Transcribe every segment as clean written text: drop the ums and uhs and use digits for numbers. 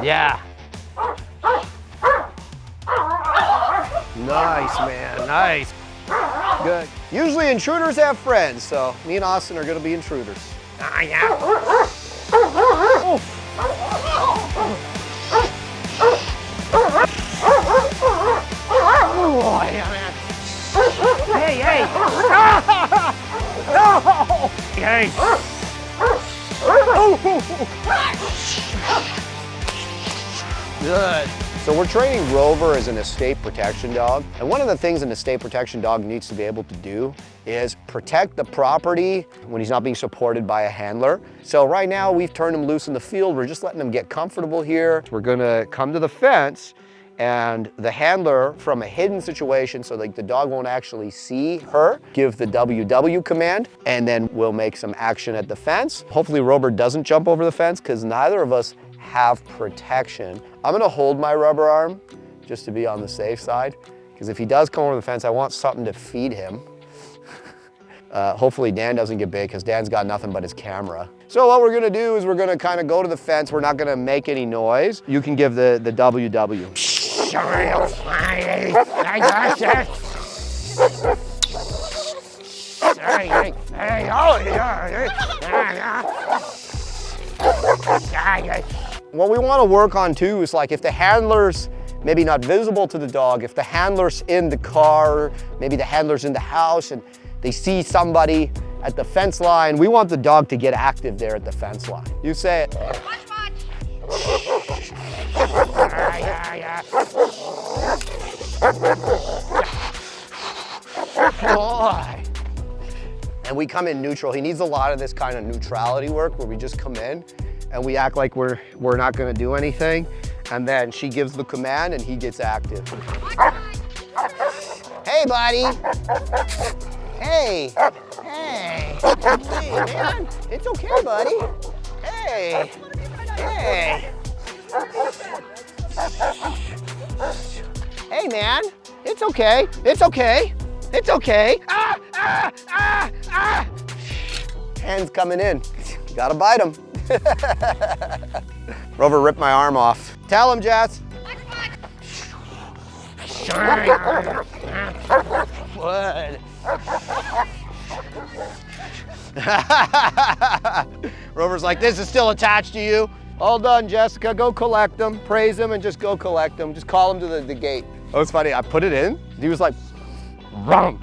Yeah. Nice, man, nice. Good. Usually intruders have friends, so me and Austin are gonna be intruders. Ah, yeah. Oh. Oh, yeah, man. Hey, hey. No! Hey. Good. So we're training Rover as an estate protection dog. And one of the things an estate protection dog needs to be able to do is protect the property when he's not being supported by a handler. So right now we've turned him loose in the field. We're just letting him get comfortable here. We're gonna come to the fence and the handler from a hidden situation, so like the dog won't actually see her, give the WW command, and then we'll make some action at the fence. Hopefully Rover doesn't jump over the fence because neither of us have protection. I'm gonna hold my rubber arm just to be on the safe side, because if he does come over the fence, I want something to feed him. Hopefully Dan doesn't get big because Dan's got nothing but his camera. So what we're gonna do is we're gonna kind of go to the fence. We're not gonna make any noise. You can give the WW. I got you. What we want to work on too is like if the handler's maybe not visible to the dog, if the handler's in the car, maybe the handler's in the house and they see somebody at the fence line, we want the dog to get active there at the fence line. You say it. Watch, watch. Boy. And we come in neutral. He needs a lot of this kind of neutrality work where we just come in and we act like we're not gonna do anything. And then she gives the command and he gets active. Hey, buddy. Hey. Hey. Hey, man. It's okay, buddy. Hey. Hey. Hey, man. It's okay. It's okay. It's okay. Ah, ah, ah, ah. Hands coming in. Gotta bite him. Rover ripped my arm off. Tell him, Jess. What? Rover's like, this is still attached to you. All done, Jessica. Go collect them. Praise him and just go collect them. Just call him to the gate. Oh, it's funny. I put it in. He was like, Rum.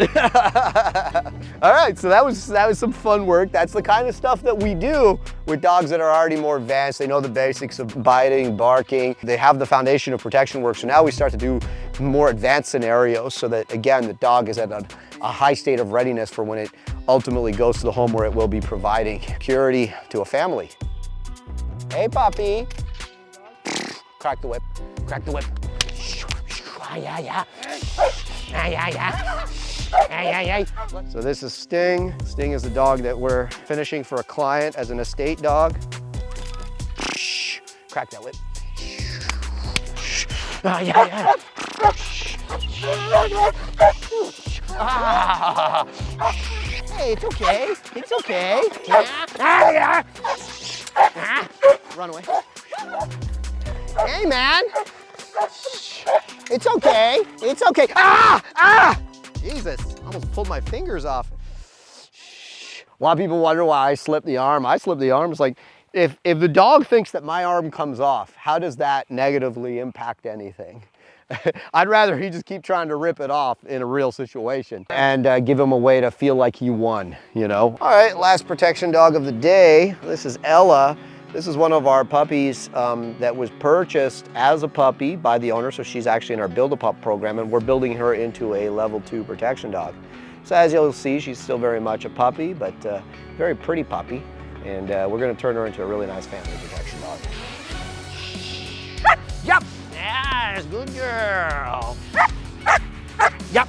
All right, so that was some fun work. That's the kind of stuff that we do with dogs that are already more advanced. They know the basics of biting, barking. They have the foundation of protection work. So now we start to do more advanced scenarios so that, again, the dog is at a high state of readiness for when it ultimately goes to the home where it will be providing security to a family. Hey, puppy. Crack the whip, crack the whip. Yeah, yeah. So this is Sting. Sting is the dog that we're finishing for a client as an estate dog. Crack that whip. Yeah. Hey, it's okay. It's okay. Yeah. Run away. Hey, man. It's okay. It's okay. Ah! Jesus, almost pulled my fingers off. A lot of people wonder why I slipped the arm. I slipped the arm. It's like, if the dog thinks that my arm comes off, how does that negatively impact anything? I'd rather he just keep trying to rip it off in a real situation and give him a way to feel like he won, you know? All right, last protection dog of the day. This is Ella. This is one of our puppies that was purchased as a puppy by the owner, so she's actually in our Build-A-Pup program, and we're building her into a level 2 protection dog. So as you'll see, she's still very much a puppy, but very pretty puppy, and we're gonna turn her into a really nice family protection dog. Yep! Yes, good girl! Yep!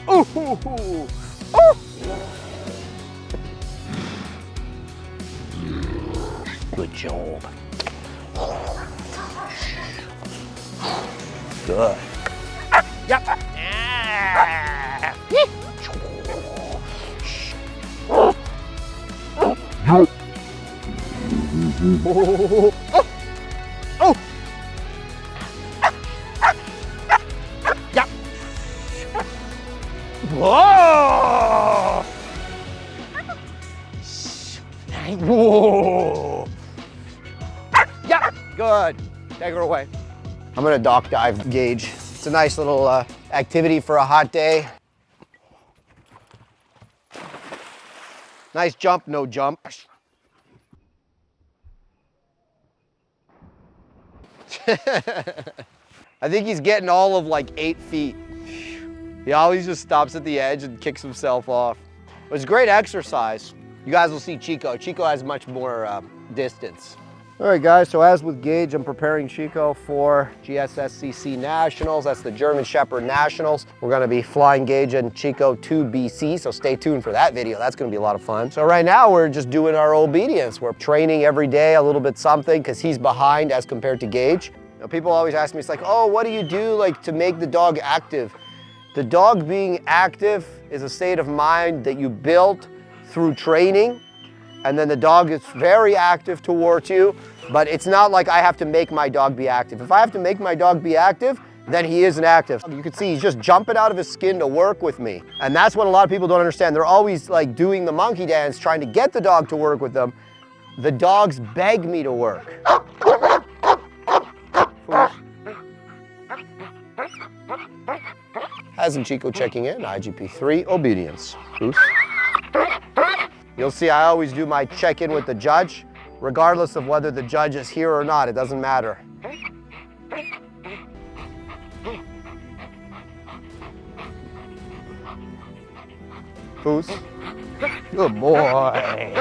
Ooh! Ooh! Ooh. Good job. Good. Yep. Oh. Whoa. Yeah, good. Take her away. I'm gonna dock dive Gage. It's a nice little activity for a hot day. Nice jump, no jump. I think he's getting all of like 8 feet. He always just stops at the edge and kicks himself off. It was great exercise. You guys will see Chico. Chico has much more distance. All right, guys, so as with Gage, I'm preparing Chico for GSSCC Nationals. That's the German Shepherd Nationals. We're gonna be flying Gage and Chico to BC, so stay tuned for that video. That's gonna be a lot of fun. So right now, we're just doing our obedience. We're training every day, a little bit something, because he's behind as compared to Gage. You know, people always ask me, it's like, oh, what do you do like to make the dog active? The dog being active is a state of mind that you built through training, and then the dog is very active towards you, but it's not like I have to make my dog be active. If I have to make my dog be active, then he isn't active. You can see he's just jumping out of his skin to work with me. And that's what a lot of people don't understand. They're always like doing the monkey dance, trying to get the dog to work with them. The dogs beg me to work. Hasn't Chico checking in, IGP3, obedience. Oof. You'll see I always do my check-in with the judge, regardless of whether the judge is here or not, it doesn't matter. Foos. Good boy.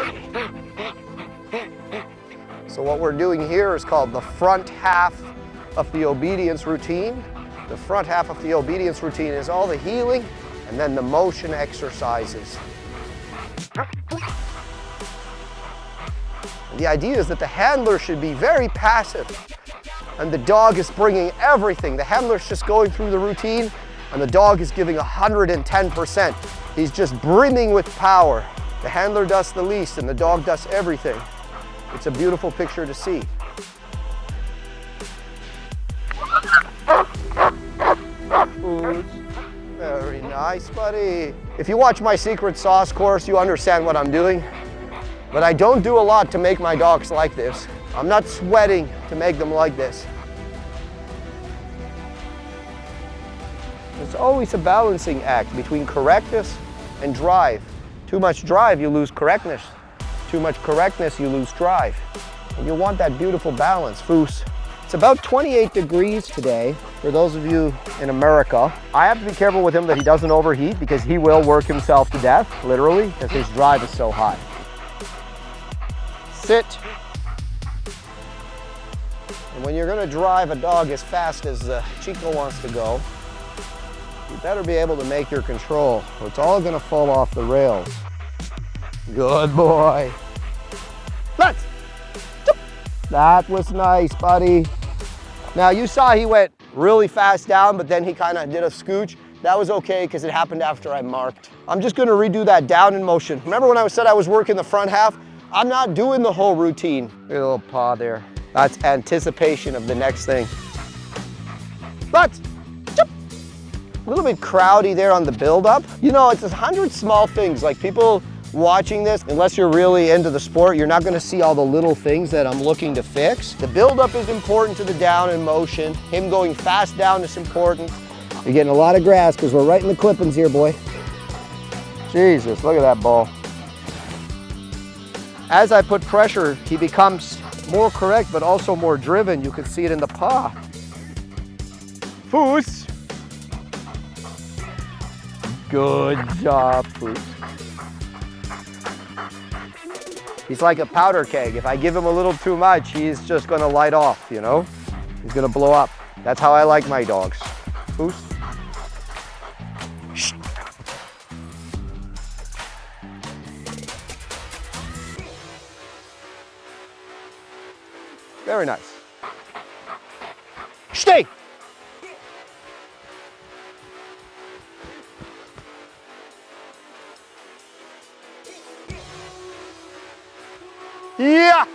So what we're doing here is called the front half of the obedience routine. The front half of the obedience routine is all the heeling and then the motion exercises. The idea is that the handler should be very passive and the dog is bringing everything. The handler's just going through the routine and the dog is giving 110%. He's just brimming with power. The handler does the least and the dog does everything. It's a beautiful picture to see. Very nice, buddy. If you watch my secret sauce course, you understand what I'm doing. But I don't do a lot to make my dogs like this. I'm not sweating to make them like this. It's always a balancing act between correctness and drive. Too much drive, you lose correctness. Too much correctness, you lose drive. And you want that beautiful balance, Foos. It's about 28 degrees today, for those of you in America. I have to be careful with him that he doesn't overheat because he will work himself to death, literally, because his drive is so high. Sit. And when you're gonna drive a dog as fast as Chico wants to go, you better be able to make your control, or it's all gonna fall off the rails. Good boy. Let's. That was nice, buddy. Now you saw he went really fast down, but then he kind of did a scooch. That was okay because it happened after I marked. I'm just gonna redo that down in motion. Remember when I said I was working the front half? I'm not doing the whole routine. Look at a little paw there. That's anticipation of the next thing. Let's. A little bit crowdy there on the build-up. You know, it's 100 small things. Like people watching this, unless you're really into the sport, you're not gonna see all the little things that I'm looking to fix. The build-up is important to the down in motion. Him going fast down is important. You're getting a lot of grass because we're right in the clippings here, boy. Jesus, look at that ball. As I put pressure, he becomes more correct, but also more driven. You can see it in the paw. Foos. Good job, Foos. He's like a powder keg. If I give him a little too much, he's just gonna light off, you know? He's gonna blow up. That's how I like my dogs. Foos. Shh. Very nice. Stay. Yeah.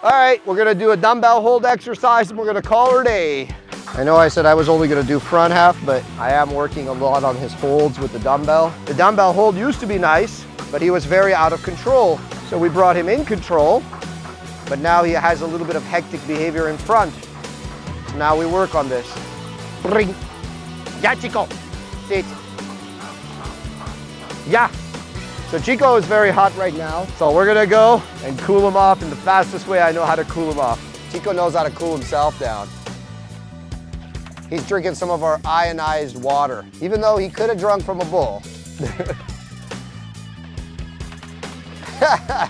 All right, we're gonna do a dumbbell hold exercise and we're gonna call her a day. I know I said I was only gonna do front half, but I am working a lot on his holds with the dumbbell. The dumbbell hold used to be nice, but he was very out of control. So we brought him in control, but now he has a little bit of hectic behavior in front. So now we work on this. Bring. Yeah, Chico. Sit. Yeah. So Chico is very hot right now. So we're gonna go and cool him off in the fastest way I know how to cool him off. Chico knows how to cool himself down. He's drinking some of our ionized water, even though he could have drunk from a bowl.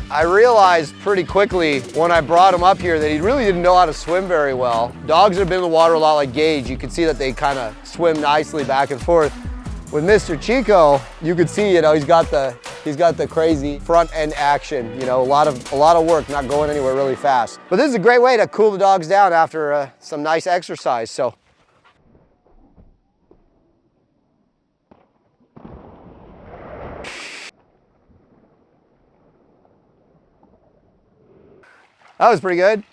I realized pretty quickly when I brought him up here that he really didn't know how to swim very well. Dogs that have been in the water a lot like Gage, you can see that they kind of swim nicely back and forth. With Mr. Chico, you could see, you know, he's got the crazy front end action, you know, a lot of work, not going anywhere really fast. But this is a great way to cool the dogs down after some nice exercise. So. That was pretty good.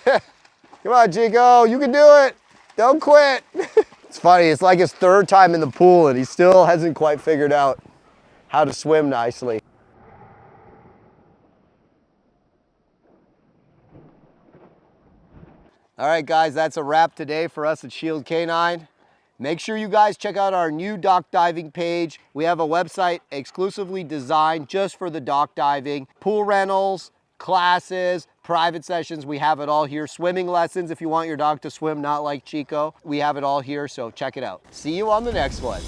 Come on, Chico, you can do it. Don't quit. It's funny, it's like his third time in the pool and he still hasn't quite figured out how to swim nicely. All right, guys, that's a wrap today for us at Shield Canine. Make sure you guys check out our new dock diving page. We have a website exclusively designed just for the dock diving, pool rentals, classes, private sessions, we have it all here. Swimming lessons if you want your dog to swim not like Chico, we have it all here, so check it out. See you on the next one.